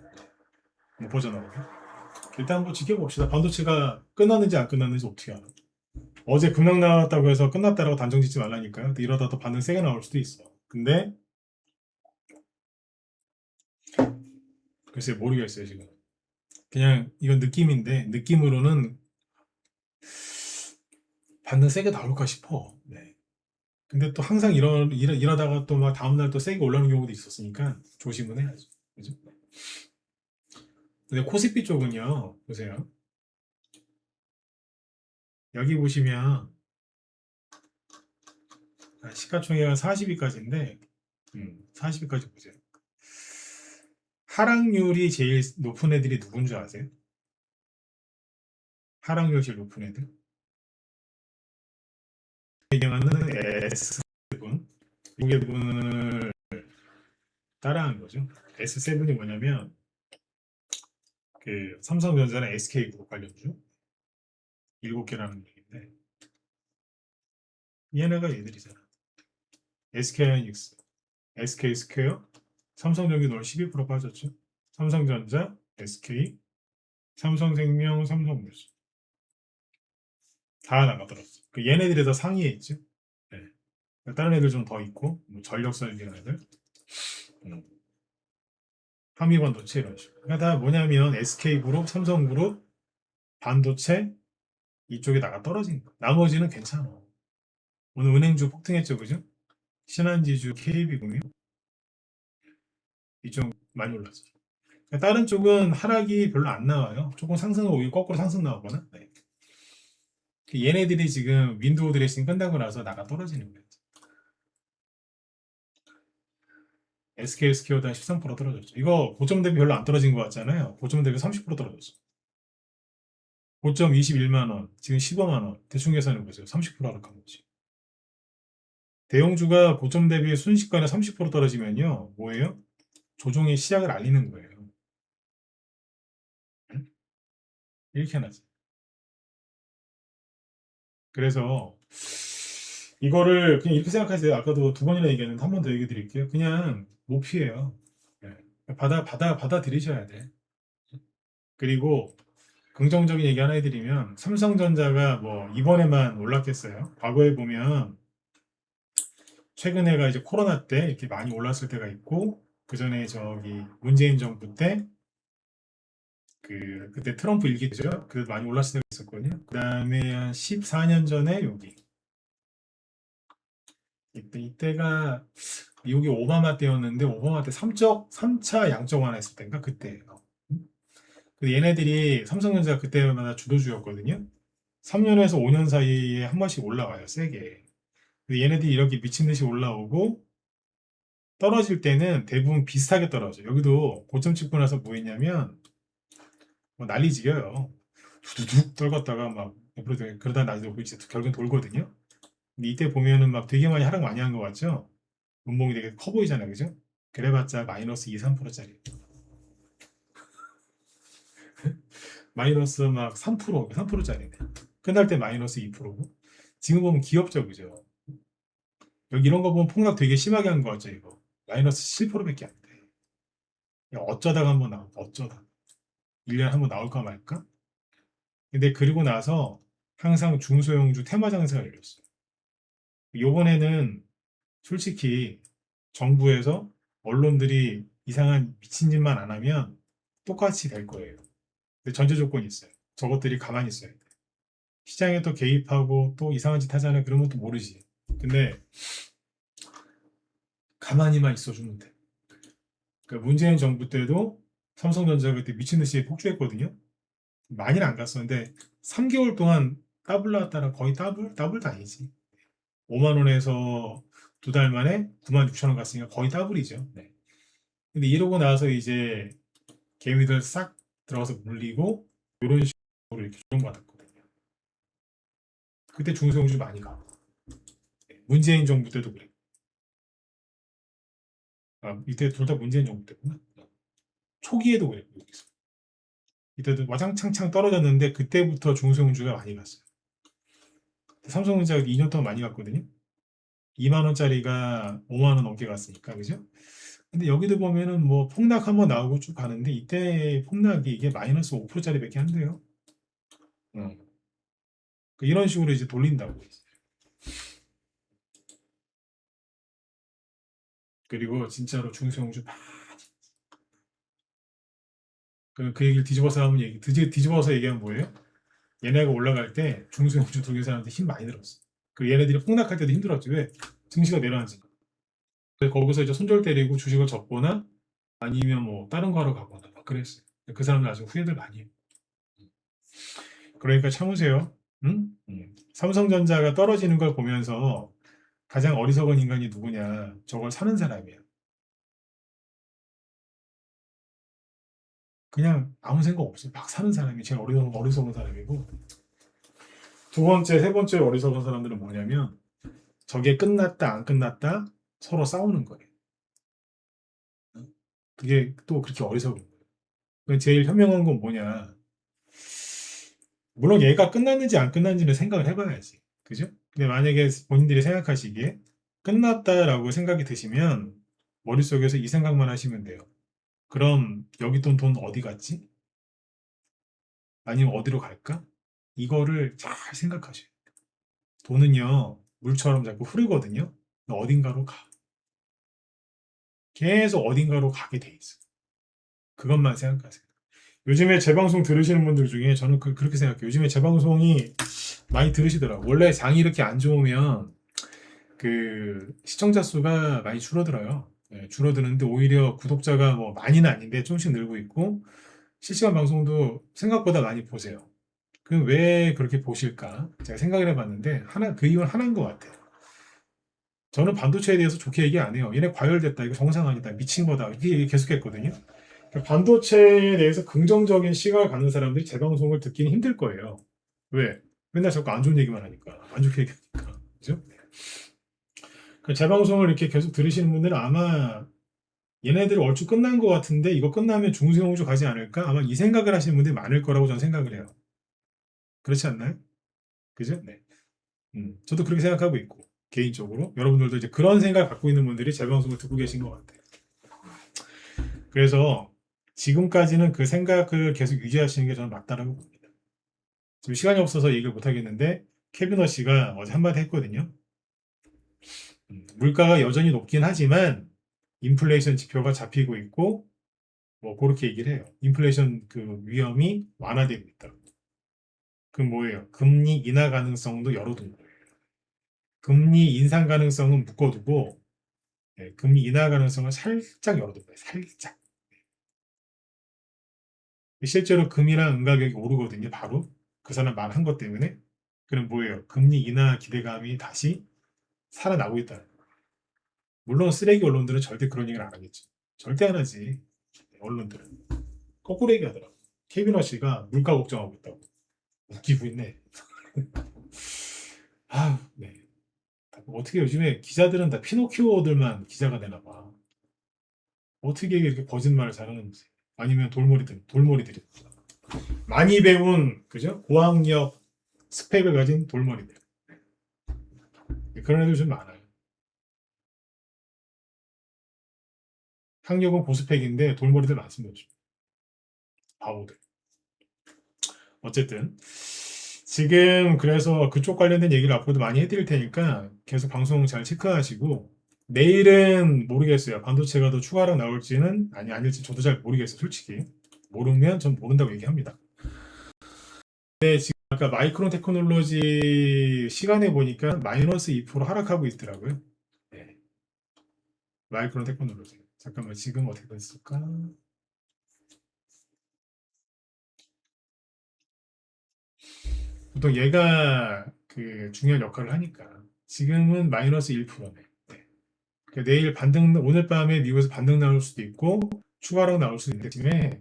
못 빠져나오게. 일단 한번 지켜봅시다. 반도체가 끝났는지 안 끝났는지 어떻게 알아? 어제 급락 나왔다고 해서 끝났다라고 단정 짓지 말라니까요. 이러다 또 반응 세게 나올 수도 있어. 근데 글쎄 모르겠어요 지금. 그냥 이건 느낌인데 느낌으로는 반응 세게 나올까 싶어. 네. 근데 또 항상 이러다가 또 막 다음날 또 세게 올라오는 경우도 있었으니까 조심은 해야죠. 그죠? 근데 코스피 쪽은요, 보세요. 여기 보시면 시가총액은 40위까지인데, 40위까지 보세요. 하락률이 제일 높은 애들이 누군 줄 아세요? 하락률 제일 높은 애들. 배경하는 S7, 이분을 따라한 거죠. S7이 뭐냐면, 그 삼성전자나 SK그룹 관련주 7개라는 얘기인데, 얘네가 얘들이잖아. SK하이닉스, SK스퀘어, 삼성전기 오늘 12% 빠졌죠. 삼성전자, SK, 삼성생명, 삼성물산 다 나가더라고요. 그 얘네들이 더 상위에 있죠. 네. 다른 애들 좀 더 있고 뭐 전력설 이런 애들, 한미반도체 이런 식으로. 그러니까 다 뭐냐면 SK그룹, 삼성그룹, 반도체 이쪽에 나가 떨어진 거. 나머지는 괜찮아. 오늘 은행주 폭등했죠, 그죠? 신한지주, KB금융 이쪽 많이 올랐어. 그러니까 다른 쪽은 하락이 별로 안 나와요. 조금 상승을 오히려 거꾸로 상승 나오거나. 네. 얘네들이 지금 윈도우 드레싱 끝나고 나서 나가 떨어지는 거예요. SK 스퀘어도 한 13% 떨어졌죠. 이거 고점 대비 별로 안 떨어진 것 같잖아요. 고점 대비 30% 떨어졌어. 고점 21만 원, 지금 15만 원. 대충 계산해 보세요. 30% 하락한 거지. 대형주가 고점 대비 순식간에 30% 떨어지면요. 뭐예요? 조종의 시작을 알리는 거예요. 이렇게 해놨어요. 그래서 이거를 그냥 이렇게 생각하세요. 아까도 두 번이나 얘기했는데 한 번 더 얘기 드릴게요. 그냥 모피예요. 네. 받아들이셔야 돼. 그리고 긍정적인 얘기 하나 해드리면 삼성전자가 뭐 이번에만 올랐겠어요. 과거에 보면 최근에가 이제 코로나 때 이렇게 많이 올랐을 때가 있고 그 전에 저기 문재인 정부 때 그때 트럼프 일기 때죠. 그 많이 올랐을 때가 있었거든요. 그 다음에 한 14년 전에 여기 이때가 미국이 오바마 때였는데 오바마 때 3차 양적 완화 했을 때인가 그때예요. 얘네들이 삼성전자가 그때마다 주도주였거든요. 3년에서 5년 사이에 한 번씩 올라와요, 세게. 얘네들이 이렇게 미친 듯이 올라오고 떨어질 때는 대부분 비슷하게 떨어져. 여기도 고점 찍고 나서 뭐 했냐면 뭐 난리 지겨요. 두두둑 떨궜다가 막 그러다 나중에 이제 결국엔 돌거든요. 근데 이때 보면은 막 되게 많이 하락 많이 한 것 같죠? 분봉이 되게 커 보이잖아요, 그죠? 그래봤자 마이너스 2, 3%짜리. 마이너스 막 3%, 3%짜리네. 끝날 때 마이너스 2%고. 지금 보면 귀엽죠, 그죠? 여기 이런 거 보면 폭락 되게 심하게 한 거 같죠, 이거. 마이너스 7%밖에 안 돼. 야, 어쩌다가 한번 나올까, 어쩌다. 1년에 한번 나올까 말까? 근데 그리고 나서 항상 중소형주 테마 장사가 열렸어요. 요번에는 솔직히 정부에서 언론들이 이상한 미친 짓만 안 하면 똑같이 될 거예요. 근데 전제 조건이 있어요. 저것들이 가만히 있어야 돼. 시장에 또 개입하고 또 이상한 짓 하잖아요. 그런 것도 모르지. 근데 가만히만 있어주면 돼. 그러니까 문재인 정부 때도 삼성전자가 그때 미친 듯이 폭주했거든요. 많이는 안 갔었는데 3개월 동안 더블 나왔다라 거의 더블도 아니지. 5만 원에서 2달 만에 9만 6천 원 갔으니까 거의 더블이죠. 네. 근데 이러고 나서 이제 개미들 싹 들어가서 물리고 이런 식으로 이렇게 조정받았거든요. 그때 중소형주 많이 가고 문재인 정부 때도 그래. 아, 이때 둘 다 문재인 정부 때구나. 초기에도 그랬고 여기서. 이때도 와장창창 떨어졌는데 그때부터 중소형주가 많이 갔어요. 삼성전자가 2년 동안 많이 갔거든요. 2만 원짜리가 5만 원 넘게 갔으니까 그죠? 근데 여기도 보면은 뭐 폭락 한번 나오고 쭉 가는데 이때 폭락이 이게 마이너스 5%짜리밖에 안 돼요. 이런 식으로 이제 돌린다고. 그리고 진짜로 중소형주 그 얘기를 뒤집어서 하면 뒤집어서 얘기하면 뭐예요? 얘네가 올라갈 때 중소형주 독일 사람들 힘 많이 들었어. 그 얘네들이 폭락할 때도 힘들었지. 왜? 증시가 내려앉으니까. 그래서 거기서 이제 손절 때리고 주식을 접거나 아니면 뭐 다른 거 하러 가거나 막 그랬어요. 그 사람들 아주 후회들 많이 해요. 그러니까 참으세요. 응? 삼성전자가 떨어지는 걸 보면서 가장 어리석은 인간이 누구냐? 저걸 사는 사람이야. 그냥 아무 생각 없이 막 사는 사람이 제일 어리석은 사람이고 두 번째, 세 번째 어리석은 사람들은 뭐냐면 저게 끝났다 안 끝났다 서로 싸우는 거예요. 그게 또 그렇게 어리석은 거예요. 제일 현명한 건 뭐냐? 물론 얘가 끝났는지 안 끝났는지는 생각을 해봐야지. 그죠? 근데 만약에 본인들이 생각하시기에 끝났다라고 생각이 드시면 머릿속에서 이 생각만 하시면 돼요. 그럼 여기 돈 어디 갔지? 아니면 어디로 갈까? 이거를 잘 생각하셔요. 돈은요, 물처럼 자꾸 흐르거든요. 어딘가로 가. 계속 어딘가로 가게 돼 있어. 그것만 생각하세요. 요즘에 제 방송 들으시는 분들 중에 저는 그렇게 생각해요. 요즘에 제 방송이 많이 들으시더라고요. 원래 장이 이렇게 안 좋으면 그 시청자 수가 많이 줄어들어요. 네, 줄어드는데 오히려 구독자가 뭐 많이는 아닌데 조금씩 늘고 있고 실시간 방송도 생각보다 많이 보세요. 그럼 왜 그렇게 보실까? 제가 생각을 해봤는데 그 이유는 하나인 것 같아요. 저는 반도체에 대해서 좋게 얘기 안 해요. 얘네 과열됐다, 이거 정상 아니다, 미친 거다 이렇게 얘기 계속했거든요. 반도체에 대해서 긍정적인 시각을 갖는 사람들이 제 방송을 듣기는 힘들 거예요. 왜? 맨날 자꾸 안 좋은 얘기만 하니까, 안 좋게 얘기하니까, 그죠? 제 방송을 이렇게 계속 들으시는 분들은 아마 얘네들 얼추 끝난 것 같은데 이거 끝나면 중소형주 가지 않을까? 아마 이 생각을 하시는 분들이 많을 거라고 저는 생각을 해요. 그렇지 않나요? 그죠? 네. 저도 그렇게 생각하고 있고 개인적으로 여러분들도 이제 그런 생각을 갖고 있는 분들이 제 방송을 듣고 계신 것 같아요. 그래서 지금까지는 그 생각을 계속 유지하시는 게 저는 맞다라고 봅니다. 지금 시간이 없어서 얘기를 못 하겠는데 케비너 씨가 어제 한마디 했거든요. 물가가 여전히 높긴 하지만 인플레이션 지표가 잡히고 있고 뭐 그렇게 얘기를 해요. 인플레이션 그 위험이 완화되고 있다. 그 뭐예요? 금리 인하 가능성도 열어둔 거예요. 금리 인상 가능성은 묶어두고 금리 인하 가능성을 살짝 열어둔 거예요. 살짝. 실제로 금이랑 은가격이 오르거든요. 바로 그 사람 말한 것 때문에. 그럼 뭐예요? 금리 인하 기대감이 다시 살아나고 있다. 물론 쓰레기 언론들은 절대 그런 얘기를 안 하겠지. 절대 안 하지. 언론들은 거꾸로 얘기하더라고. 케비너 씨가 물가 걱정하고 있다고. 웃기고 있네. 아, 네. 어떻게 요즘에 기자들은 다 피노키오들만 기자가 되나 봐. 어떻게 이렇게 거짓말을 잘하는지. 아니면 돌머리들이. 많이 배운, 그죠? 고학력 스펙을 가진 돌머리들. 그런 애들 좀 많아요. 학력은 고스펙인데 돌머리들 많습니다. 요즘. 바보들. 어쨌든. 지금 그래서 그쪽 관련된 얘기를 앞으로도 많이 해드릴 테니까 계속 방송 잘 체크하시고 내일은 모르겠어요. 반도체가 더 추가로 나올지는 아닐지 저도 잘 모르겠어요. 솔직히 모르면 전 모른다고 얘기합니다. 근데 지금 아까 마이크론 테크놀로지 시간에 보니까 마이너스 2% 하락하고 있더라고요. 네. 마이크론 테크놀로지. 잠깐만 지금 어떻게 됐을까? 보통 얘가 그 중요한 역할을 하니까 지금은 마이너스 1%네. 그러니까 내일 반등, 오늘 밤에 미국에서 반등 나올 수도 있고 추가로 나올 수도 있는데 지금에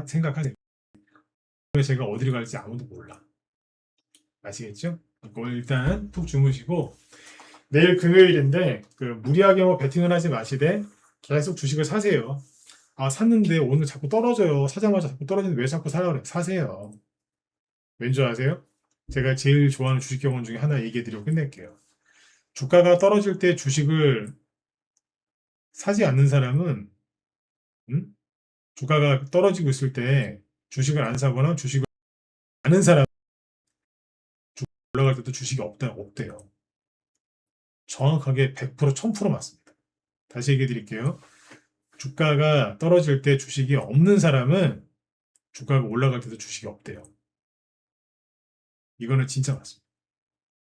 생각하세요. 제가 어디로 갈지 아무도 몰라. 아시겠죠? 오늘 일단 푹 주무시고 내일 금요일인데 그 무리하게 뭐 베팅을 하지 마시되 계속 주식을 사세요. 아 샀는데 오늘 자꾸 떨어져요. 사자마자 자꾸 떨어지는데 왜 자꾸 사라 그래? 사세요. 왠지 아세요? 제가 제일 좋아하는 주식 경험 중에 하나 얘기해드리고 끝낼게요. 주가가 떨어질 때 주식을 사지 않는 사람은 음? 주가가 떨어지고 있을 때 주식을 안 사거나 주식을 아는 사람 올라갈 때도 주식이 없대요. 정확하게 100% 1000% 맞습니다. 다시 얘기해 드릴게요. 주가가 떨어질 때 주식이 없는 사람은 주가가 올라갈 때도 주식이 없대요. 이거는 진짜 맞습니다.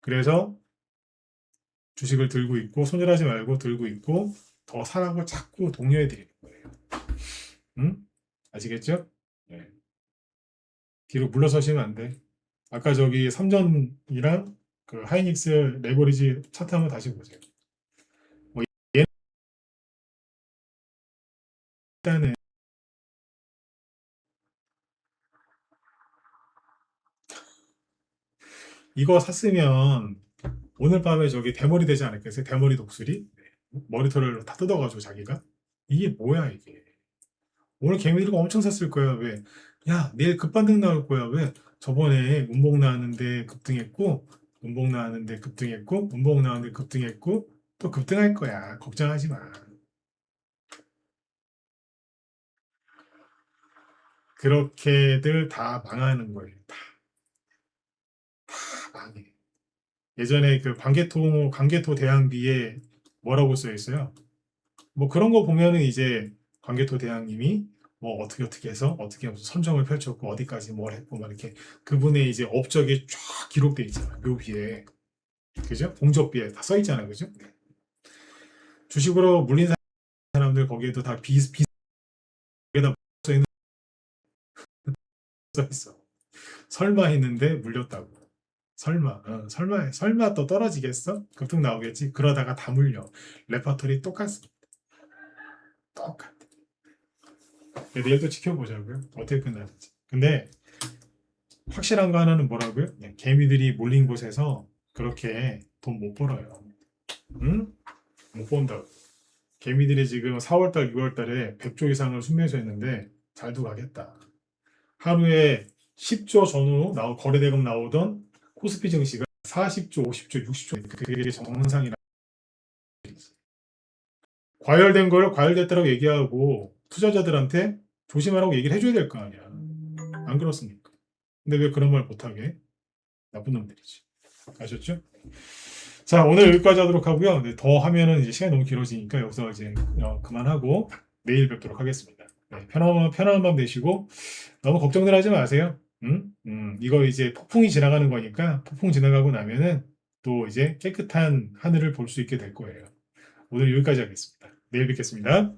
그래서 주식을 들고 있고 손절하지 말고 들고 있고 더 사라고 자꾸 독려해 드리는 거예요. 응? 아시겠죠? 네. 뒤로 물러서시면 안 돼. 아까 저기 삼전이랑 그 하이닉스 레버리지 차트 한번 다시 보세요. 뭐 일단은 이거 샀으면 오늘 밤에 저기 대머리 되지 않을겠어요? 대머리 독수리? 머리털을 다 뜯어가지고 자기가? 이게 뭐야 이게? 오늘 개미들이 엄청 샀을 거야. 왜? 야 내일 급반등 나올 거야. 왜? 저번에 운봉 나왔는데 급등했고 운봉 나왔는데 급등했고 운봉 나왔는데 급등했고 또 급등할 거야. 걱정하지 마. 그렇게들 다 망하는 거예요. 다 망해. 예전에 그 광개토 대왕비에 뭐라고 써 있어요? 뭐 그런 거 보면은 이제 광개토 대왕님이 뭐 어떻게 해서 어떻게 하면서 선정을 펼쳤고 어디까지 뭘 했고 막 이렇게 그분의 이제 업적이 쫙 기록돼 있잖아요. 묘비에. 그죠? 공적비에 다 써 있잖아요. 그죠? 주식으로 물린 사람들 거기에도 다 거기에다 써 있어. 설마 했는데 물렸다고. 설마 또 떨어지겠어? 급등 나오겠지? 그러다가 다 물려. 레퍼토리 똑같습니다. 똑같아. 내일 또 지켜보자고요. 어떻게 끝나는지. 근데 확실한 거 하나는 뭐라고요? 개미들이 몰린 곳에서 그렇게 돈 못 벌어요. 응? 못 번다고. 개미들이 지금 4월달, 6월달에 100조 이상을 순매수했는데 잘도 가겠다. 하루에 10조 전후 거래대금 나오던 코스피 증시가 40조, 50조, 60조 그게 정상이라. 과열된 걸 과열됐다고 얘기하고 투자자들한테 조심하라고 얘기를 해줘야 될 거 아니야. 안 그렇습니까? 근데 왜 그런 말 못하게? 나쁜 놈들이지. 아셨죠? 자, 오늘 여기까지 하도록 하고요. 네, 더 하면은 이제 시간이 너무 길어지니까 여기서 이제 그만하고 내일 뵙도록 하겠습니다. 네, 편안한 밤 되시고 너무 걱정들 하지 마세요. 이거 이제 폭풍이 지나가는 거니까 폭풍 지나가고 나면은 또 이제 깨끗한 하늘을 볼 수 있게 될 거예요. 오늘 여기까지 하겠습니다. 내일 뵙겠습니다.